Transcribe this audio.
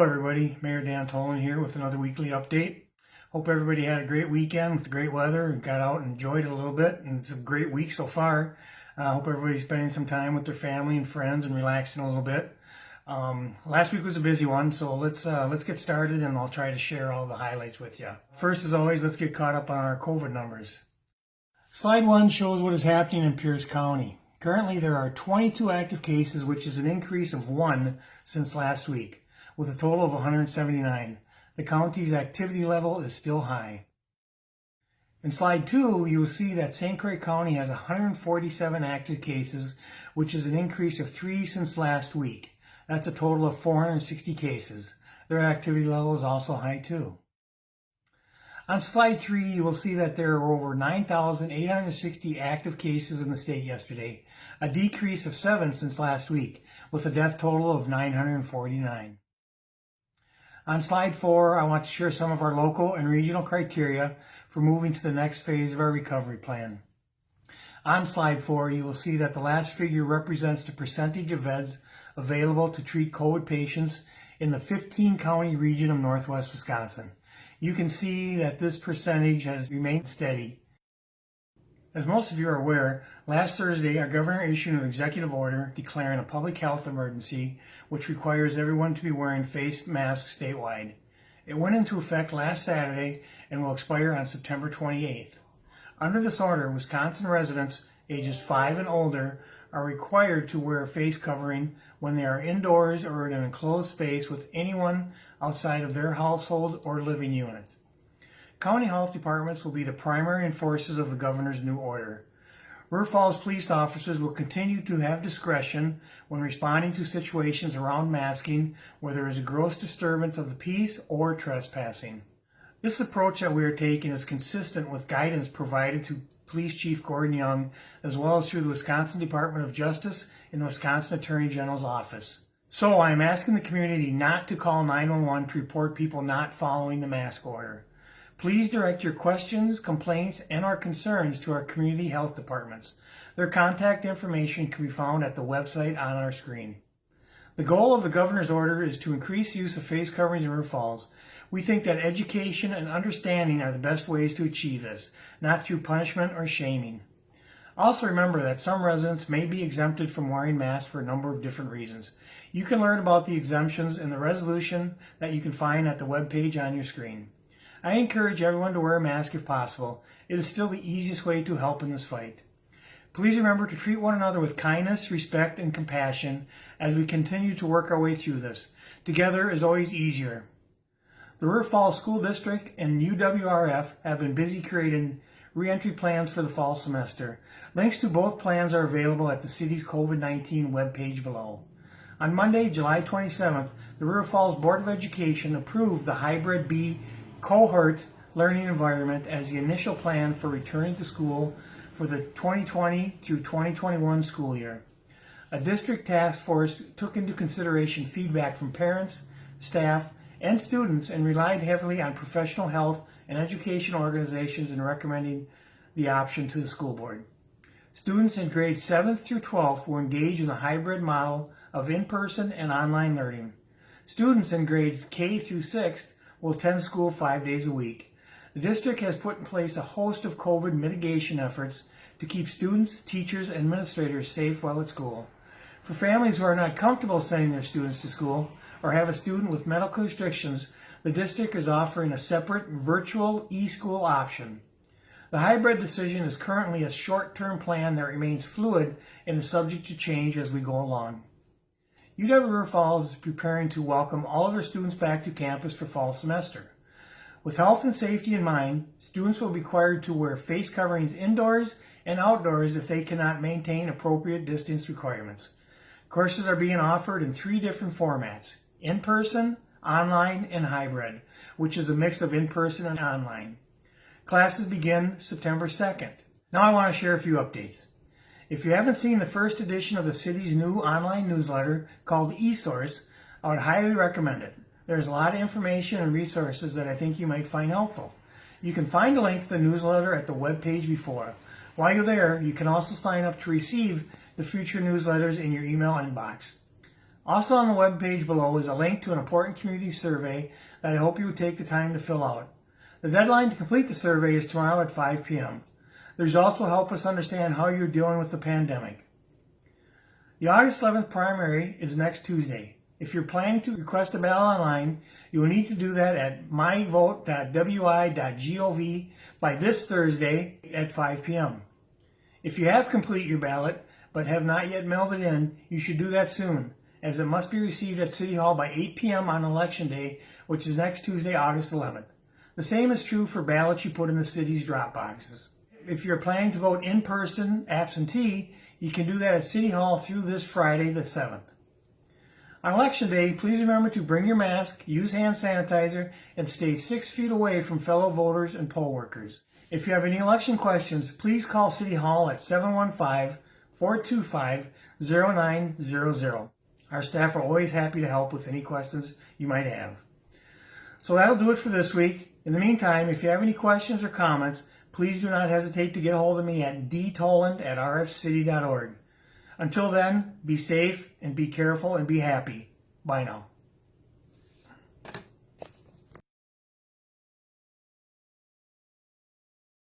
everybody, Mayor Dan Toland here with another weekly update. Hope everybody had a great weekend with great weather and got out and enjoyed it a little bit, and it's a great week so far. Hope everybody's spending some time with their family and friends and relaxing a little bit. Last week was a busy one, so let's get started, and I'll try to share all the highlights with you. First, as always, let's get caught up on our COVID numbers. Slide 1 shows what is happening in Pierce County. Currently, there are 22 active cases, which is an increase of 1 since last week, with a total of 179. The county's activity level is still high. In slide 2, you will see that St. Croix County has 147 active cases, which is an increase of 3 since last week. That's a total of 460 cases. Their activity level is also high too. On slide 3, you will see that there are over 9,860 active cases in the state yesterday, a decrease of 7 since last week, with a death total of 949. On slide 4, I want to share some of our local and regional criteria for moving to the next phase of our recovery plan. On slide 4, you will see that the last figure represents the percentage of beds available to treat COVID patients in the 15-county region of Northwest Wisconsin. You can see that this percentage has remained steady. As most of you are aware, last Thursday our governor issued an executive order declaring a public health emergency, which requires everyone to be wearing face masks statewide. It went into effect last Saturday and will expire on September 28th. Under this order, Wisconsin residents ages 5 and older are required to wear a face covering when they are indoors or in an enclosed space with anyone outside of their household or living unit. County health departments will be the primary enforcers of the governor's new order. River Falls police officers will continue to have discretion when responding to situations around masking where there is a gross disturbance of the peace or trespassing. This approach that we are taking is consistent with guidance provided to Police Chief Gordon Young, as well as through the Wisconsin Department of Justice and the Wisconsin Attorney General's office. So I am asking the community not to call 911 to report people not following the mask order. Please direct your questions, complaints, and or concerns to our community health departments. Their contact information can be found at the website on our screen. The goal of the governor's order is to increase use of face coverings in River Falls. We think that education and understanding are the best ways to achieve this, not through punishment or shaming. Also remember that some residents may be exempted from wearing masks for a number of different reasons. You can learn about the exemptions in the resolution that you can find at the webpage on your screen. I encourage everyone to wear a mask if possible. It is still the easiest way to help in this fight. Please remember to treat one another with kindness, respect, and compassion as we continue to work our way through this. Together is always easier. The River Falls School District and UWRF have been busy creating re-entry plans for the fall semester. Links to both plans are available at the city's COVID-19 webpage below. On Monday, July 27th, the River Falls Board of Education approved the Hybrid B cohort learning environment as the initial plan for returning to school for the 2020 through 2021 school year. A district task force took into consideration feedback from parents, staff, and students and relied heavily on professional health and education organizations in recommending the option to the school board. Students in grades 7th through 12th will engage in the hybrid model of in-person and online learning. Students in grades K through 6th will attend school 5 days a week. The district has put in place a host of COVID mitigation efforts to keep students, teachers, and administrators safe while at school. For families who are not comfortable sending their students to school or have a student with medical restrictions, the district is offering a separate virtual e-school option. The hybrid decision is currently a short-term plan that remains fluid and is subject to change as we go along. UW River Falls is preparing to welcome all of their students back to campus for fall semester. With health and safety in mind, students will be required to wear face coverings indoors and outdoors if they cannot maintain appropriate distance requirements. Courses are being offered in 3 different formats: in-person, online, and hybrid, which is a mix of in-person and online. Classes begin September 2nd. Now I want to share a few updates. If you haven't seen the first edition of the city's new online newsletter called eSource, I would highly recommend it. There's a lot of information and resources that I think you might find helpful. You can find a link to the newsletter at the webpage before. While you're there, you can also sign up to receive the future newsletters in your email inbox. Also on the webpage below is a link to an important community survey that I hope you would take the time to fill out. The deadline to complete the survey is tomorrow at 5 p.m. The results will help us understand how you're dealing with the pandemic. The August 11th primary is next Tuesday. If you're planning to request a ballot online, you will need to do that at myvote.wi.gov by this Thursday at 5 p.m. If you have completed your ballot but have not yet mailed it in, you should do that soon, as it must be received at City Hall by 8 p.m. on Election Day, which is next Tuesday, August 11th. The same is true for ballots you put in the city's drop boxes. If you're planning to vote in person, absentee, you can do that at City Hall through this Friday, the 7th. On Election Day, please remember to bring your mask, use hand sanitizer, and stay 6 feet away from fellow voters and poll workers. If you have any election questions, please call City Hall at 715-425-0900. Our staff are always happy to help with any questions you might have. So that'll do it for this week. In the meantime, if you have any questions or comments, please do not hesitate to get a hold of me at dtoland@rfcity.org. Until then, be safe and be careful and be happy. Bye now.